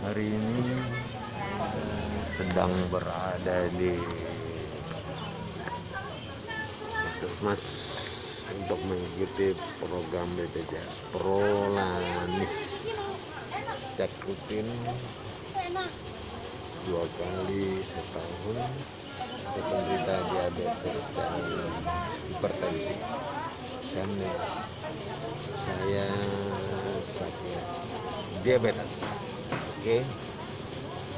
Hari ini sedang berada di Puskesmas untuk mengikuti program BPJS Prolanis. Cek rutin 2 kali setahun untuk penderita diabetes dan hipertensi. Saya sakit diabetes. Oke.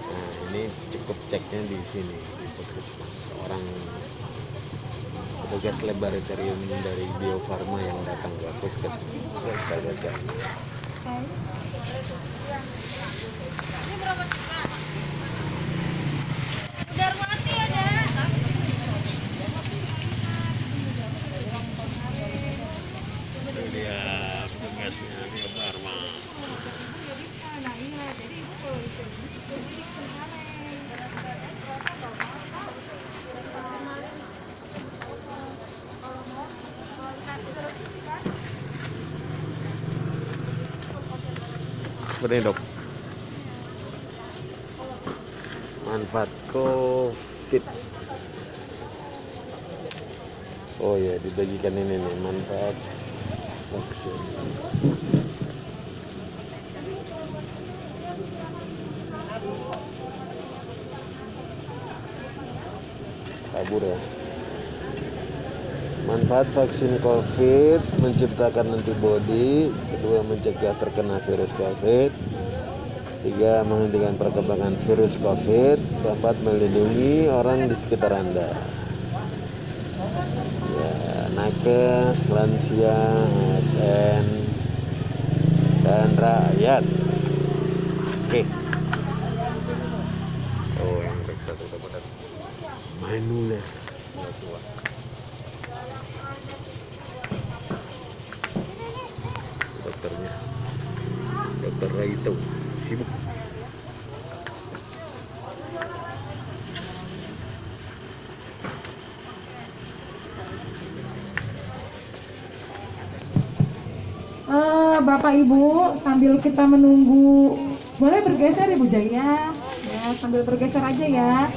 Nah, ini cukup ceknya di sini di Puskesmas. Orang petugas laboratorium dari Bio Farma yang datang ke Puskesmas. Saya baca. Darwati ada. Itu dia petugasnya Bio Farma. Nah iya, jadi ibu kalau itu jadi Seperti ini, Dok. Manfaat COVID. Oh ya, dibagikan ini nih manfaat vaksin. Kabur ya. Manfaat vaksin COVID: menciptakan antibodi, kedua mencegah terkena virus COVID, 3 menghentikan perkembangan virus COVID, keempat melindungi orang di sekitar Anda. Ya, nakes, lansia, ASN, dan rakyat. Oke. Oh, yang periksa tuh dapat manulah. Dokternya, Dokter Raito sibuk. Bapak Ibu, sambil kita menunggu, boleh bergeser Ibu Jaya, ya sambil bergeser aja ya.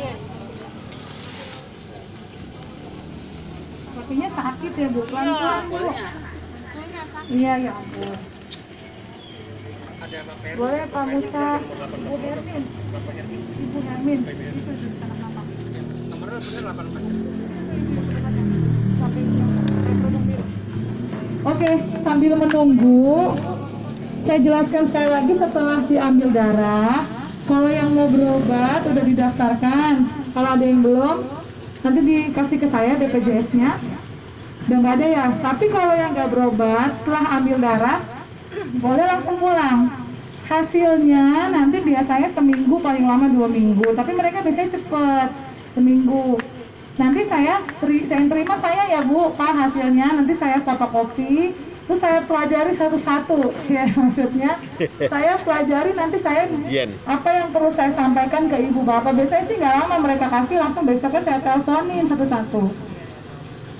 Kakinya sakit ya Bu, pelan-pelan Bu. Iya ya ampun. Boleh Pak Musa, Ibu Hermin, Ibu Hermin, itu di sana kenapa? Nomornya bener 84. Oke, sambil menunggu, saya jelaskan sekali lagi setelah diambil darah. Kalau yang mau berobat udah didaftarkan. Kalau ada yang belum, nanti dikasih ke saya BPJS-nya. Udah nggak ada ya. Tapi kalau yang nggak berobat, setelah ambil darah, boleh langsung pulang. Hasilnya nanti biasanya seminggu, paling lama 2 minggu. Tapi mereka biasanya cepet, seminggu. Nanti saya terima saya ya Bu, Pak hasilnya. Nanti saya fotokopi, terus saya pelajari satu-satu. Maksudnya saya pelajari, nanti saya apa yang perlu saya sampaikan ke Ibu Bapak. Biasanya sih nggak lama mereka kasih, langsung besoknya saya teleponin satu-satu.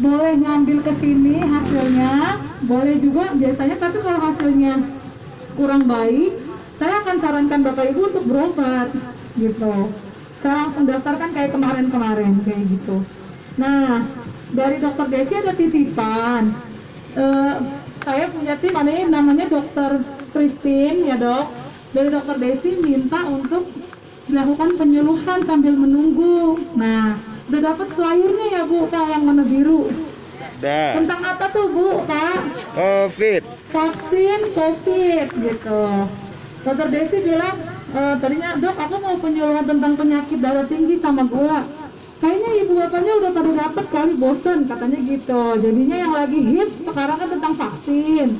Boleh ngambil ke sini hasilnya, boleh juga biasanya. Tapi kalau hasilnya kurang baik, saya akan sarankan Bapak Ibu untuk berobat gitu. Saya langsung daftarkan kayak kemarin-kemarin kayak gitu. Nah, dari Dokter Desi ada titipan. Saya punya tim, ada yang namanya Dokter Christine ya Dok. Dari Dokter Desi minta untuk dilakukan penyuluhan sambil menunggu. Nah, udah dapat flyernya ya Bu, Pak, yang warna biru. Tentang apa tuh Bu, Pak? COVID. Vaksin COVID gitu. Dokter Desi bilang, tadinya Dok aku mau penyuluhan tentang penyakit darah tinggi sama gula. Kayaknya ibu bapaknya udah pada dapet kali, bosen katanya gitu. Jadinya yang lagi hits sekarang kan tentang vaksin.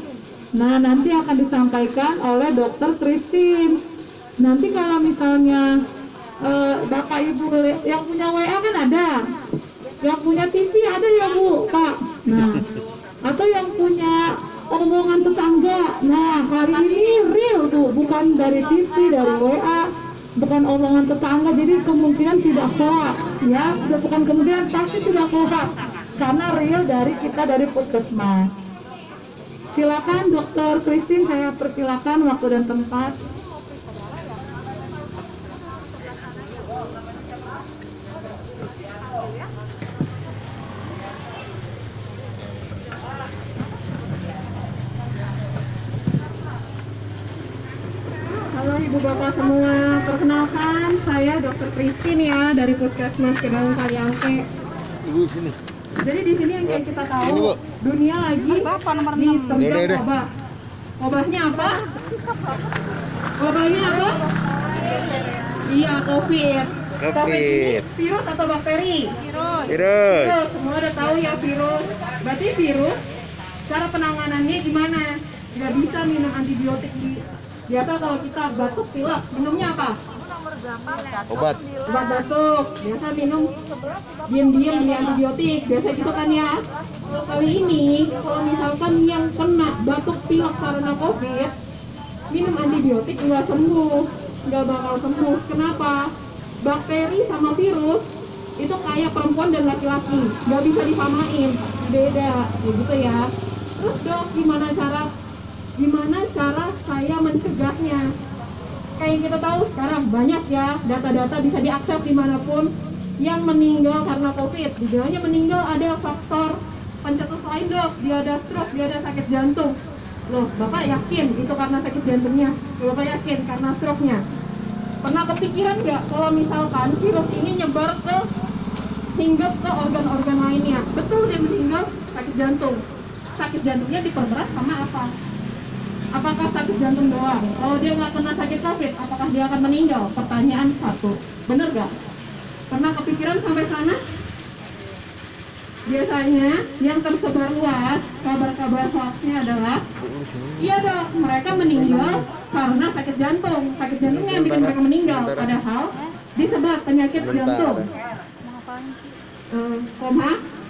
Nah nanti akan disampaikan oleh Dokter Christine. Nanti kalau misalnya bapak ibu yang punya WA kan ada, yang punya TV ada ya Bu, Pak. Nah atau yang punya omongan tetangga. Nah kali ini real tuh, bukan dari TV, dari WA, bukan omongan tetangga. Jadi kemungkinan tidak hoax ya, bukan kemungkinan, pasti tidak hoax karena real dari kita dari Puskesmas. Silakan Dokter Christine, saya persilakan waktu dan tempat. Ibu Bapak semua, perkenalkan saya Dr. Christine ya dari Puskesmas Kedaung Kaliangke. Ibu sini. Jadi di sini yang kita Ini, tahu Bu. dunia lagi diterjang Dede. wabah. Wabahnya apa? Wabahnya apa? Iya, COVID. COVID ini virus atau bakteri? Virus. Virus, semua udah tahu ya virus. Berarti virus, cara penanganannya gimana? Nggak bisa minum antibiotik biasa kalau kita batuk pilek, minumnya apa? Obat. Obat batuk, biasa minum diam-diam beli antibiotik, biasa gitu kan ya. Kali ini, kalau misalkan yang kena batuk pilek karena COVID, minum antibiotik nggak sembuh, nggak bakal sembuh. Kenapa? Bakteri sama virus itu kayak perempuan dan laki-laki, nggak bisa disamain, beda, gitu ya. Terus dok, gimana cara saya mencegahnya? Kayak kita tahu sekarang banyak ya data-data bisa diakses dimanapun yang meninggal karena COVID. Dibilangnya meninggal ada faktor pencetus lain dok, dia ada stroke, dia ada sakit jantung. Loh, Bapak yakin itu karena sakit jantungnya? Bapak yakin karena stroke-nya? Pernah kepikiran nggak kalau misalkan virus ini nyebar hinggap ke organ-organ lainnya? Betul, dia meninggal sakit jantung. Sakit jantungnya diperberat sama apa? Apakah sakit jantung doang? Kalau dia nggak kena sakit COVID, apakah dia akan meninggal? Pertanyaan satu. Bener nggak? Pernah kepikiran sampai sana? Biasanya yang tersebar luas kabar-kabar hoaxnya adalah iya dok, mereka meninggal karena sakit jantung. Sakit jantungnya yang bikin mereka meninggal. Padahal disebab penyakit jantung,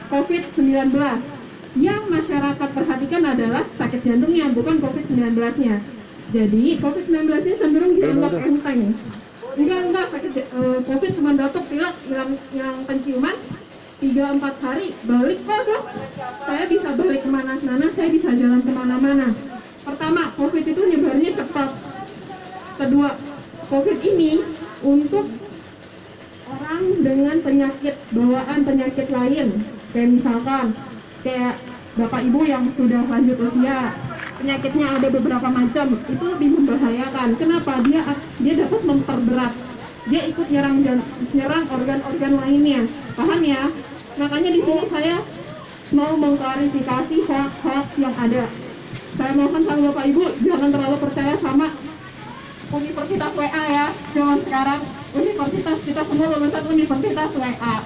COVID-19. Yang masyarakat perhatikan adalah sakit jantungnya, bukan COVID-19-nya. Jadi COVID-19 ini cenderung dianggap enteng. Enggak, COVID cuma batuk, pilek, hilang penciuman, 3-4 hari balik kok dok. Saya bisa balik kemana-mana, saya bisa jalan kemana-mana. Pertama, COVID itu nyebarnya cepat. Kedua, COVID ini untuk orang dengan penyakit bawaan penyakit lain, kayak misalkan kayak bapak ibu yang sudah lanjut usia, penyakitnya ada beberapa macam, itu lebih membahayakan. Kenapa? Dia dapat memperberat, dia ikut nyerang organ-organ lainnya. Paham ya? Makanya di sini saya mau mengklarifikasi hoax-hoax yang ada. Saya mohon sama bapak ibu jangan terlalu percaya sama Universitas WA ya. Zaman sekarang universitas, kita semua lulusan Universitas WA.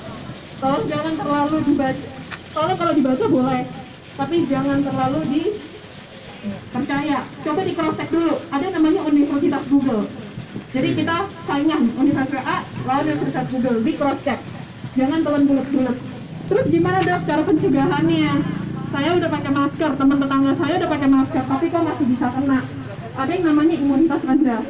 Tolong jangan terlalu dibaca. Tolong kalau dibaca boleh, tapi jangan terlalu dipercaya. Coba di cross check dulu. Ada namanya Universitas Google. Jadi kita saingan Universitas WA lawan Universitas Google, di cross check. Jangan telan bulat-bulat. Terus gimana dok cara pencegahannya? Saya udah pakai masker, teman tetangga saya udah pakai masker, tapi kok masih bisa kena. Ada yang namanya imunitas rendah.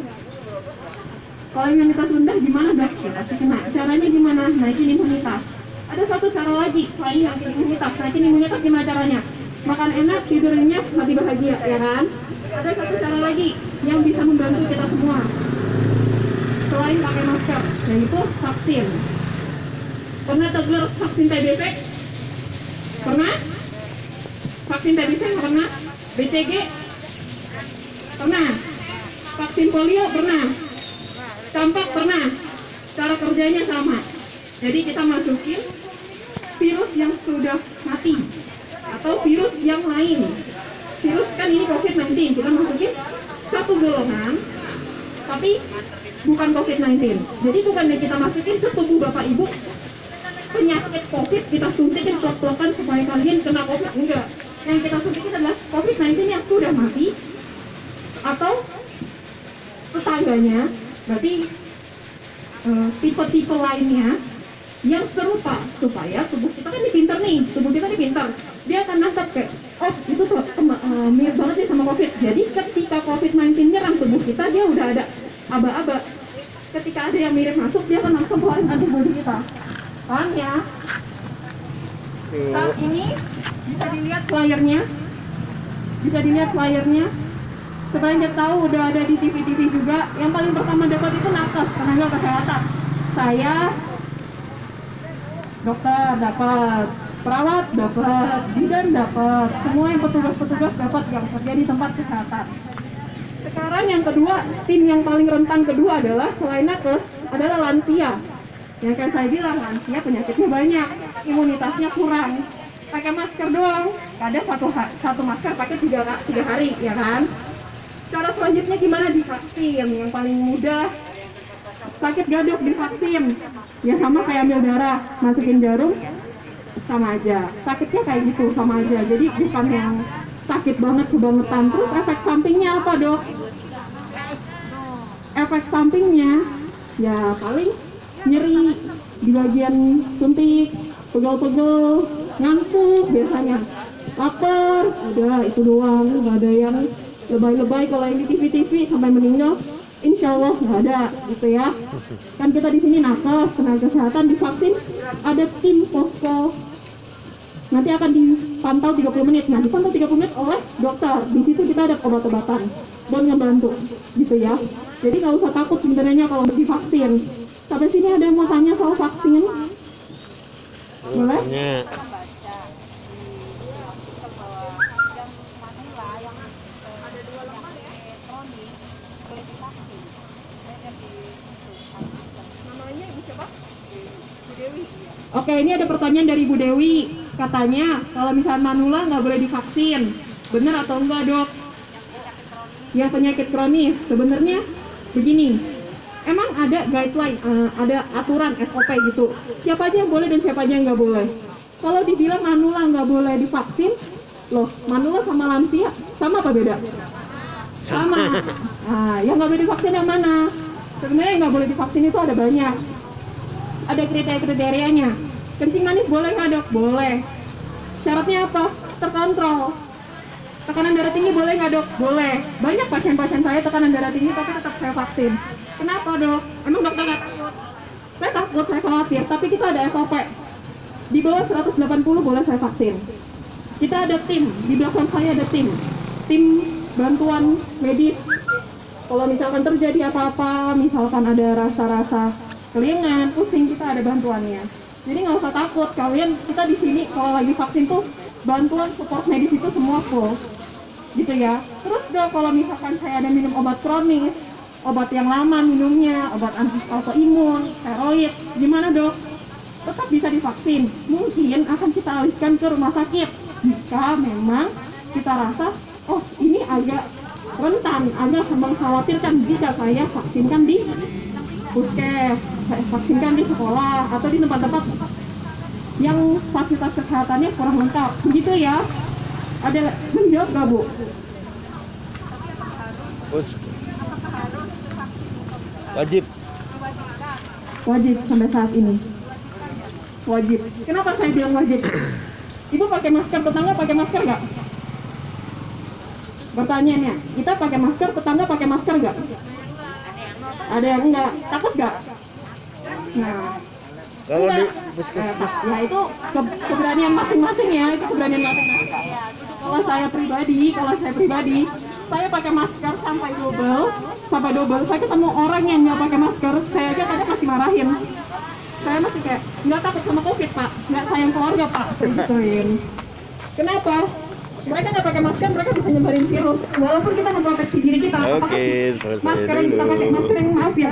Kalau imunitas rendah gimana dok? Ya pasti kena. Caranya gimana? Naikin imunitas. Ada satu cara lagi selain naikin imunitas. Naikin imunitas gimana caranya? Makan enak, tidurnya mati bahagia, ya kan? Ada satu cara lagi yang bisa membantu kita semua selain pakai masker, yaitu vaksin. Pernah dengar vaksin TBC? Pernah? Vaksin TBC nggak pernah? BCG? Pernah? Vaksin polio pernah? Campak pernah? Cara kerjanya sama. Jadi kita masukin virus yang sudah mati atau virus yang lain. Virus kan ini COVID-19, kita masukin satu golongan, tapi bukan COVID-19. Jadi bukannya kita masukin ke tubuh bapak ibu penyakit COVID, kita suntikin plok-plokan supaya kalian kena COVID, enggak. Yang kita suntikin adalah COVID-19 yang sudah mati atau tetangganya, berarti tipe-tipe lainnya yang serupa, supaya tubuh kita kan pintar nih, tubuh kita ini pintar, dia akan nangkap kayak, oh itu tuh mirip banget nih sama COVID. Jadi ketika COVID-19 nyerang tubuh kita, dia udah ada aba-aba. Ketika ada yang mirip masuk, dia akan langsung keluarin antibodi kita. Paham ya? Saat ini bisa dilihat flyernya, supaya kita tahu udah ada di TV-TV juga. Yang paling pertama dapat itu nakes, tenaga kesehatan. Saya dokter dapat, perawat dapat, bidan dapat, semua yang petugas-petugas dapat yang kerja di tempat kesehatan. Sekarang yang kedua, tim yang paling rentan kedua adalah selain nakes, adalah lansia. Yang kayak saya bilang, lansia penyakitnya banyak, imunitasnya kurang. Pakai masker doang, ada satu masker pakai 3 hari, ya kan? Cara selanjutnya gimana? Divaksin. Yang paling mudah, sakit gak dok divaksin? Ya sama kayak ambil darah, masukin jarum, sama aja. Sakitnya kayak gitu, sama aja. Jadi bukan yang sakit banget kebangetan. Terus efek sampingnya apa dok? Efek sampingnya ya paling nyeri di bagian suntik, pegel-pegel, ngantuk biasanya, lapar, udah itu doang. Nggak ada yang lebay-lebay. Kalau yang di TV sampai meninggal, insya Allah nggak ada gitu ya. Kan kita di sini nakes, tenaga kesehatan, divaksin ada tim posko. Nanti akan dipantau 30 menit. Nah, dipantau 30 menit oleh dokter. Di situ kita ada obat-obatan buat ngebantu gitu ya. Jadi nggak usah takut sebenarnya kalau divaksin. Sampai sini ada yang mau tanya soal vaksin? Boleh? Oke, ini ada pertanyaan dari Bu Dewi. Katanya kalau misalnya manula nggak boleh divaksin. Benar atau enggak dok? Ya penyakit kronis. Sebenarnya begini, emang ada guideline, ada aturan SOP gitu. Siapa aja yang boleh dan siapa aja yang nggak boleh. Kalau dibilang manula nggak boleh divaksin, loh manula sama lansia sama apa beda? Sama. Nah, yang nggak boleh divaksin yang mana? Sebenarnya yang nggak boleh divaksin itu ada banyak. Ada kriterianya. Kencing manis boleh nggak dok? Boleh. Syaratnya apa? Terkontrol. Tekanan darah tinggi boleh nggak dok? Boleh. Banyak pasien-pasien saya tekanan darah tinggi tapi tetap saya vaksin. Kenapa dok? Emang dokter nggak takut? Saya takut, saya khawatir. Tapi kita ada SOP. Di bawah 180 boleh saya vaksin. Kita ada tim. Di belakang saya ada tim. Tim bantuan medis. Kalau misalkan terjadi apa-apa, misalkan ada rasa-rasa kelingan, pusing, kita ada bantuannya. Jadi nggak usah takut, kalian kita di sini kalau lagi vaksin tuh bantuan support medis itu semua full, gitu ya. Terus dok, kalau misalkan saya ada minum obat kronis, obat yang lama minumnya, obat anti autoimun, steroid, gimana dok? Tetap bisa divaksin. Mungkin akan kita alihkan ke rumah sakit jika memang kita rasa, oh ini agak rentan, agak mengkhawatirkan jika saya vaksinkan di puskes, saya vaksinkan di sekolah atau di tempat-tempat yang fasilitas kesehatannya kurang lengkap, begitu ya. Ada menjawab nggak bu? Wajib. Wajib sampai saat ini. Wajib. Kenapa saya bilang wajib? Ibu pakai masker, tetangga pakai masker nggak? Pertanyaannya, kita pakai masker, tetangga pakai masker nggak? Ada yang enggak, takut nggak? Nah, Kalau di ya itu keberanian masing-masing ya, itu keberanian masing-masing. Kalau saya pribadi, saya pakai masker sampai double. Saya ketemu orang yang nggak pakai masker, saya aja kadang masih marahin. Saya masih kayak nggak takut sama COVID pak, nggak sayang keluarga pak, saya gituin. Kenapa? Mereka nggak pakai masker, mereka bisa nyebarin virus. Walaupun kita memproteksi diri kita, Oke, selesai masker yang kita pakai dulu. masker yang maaf ya.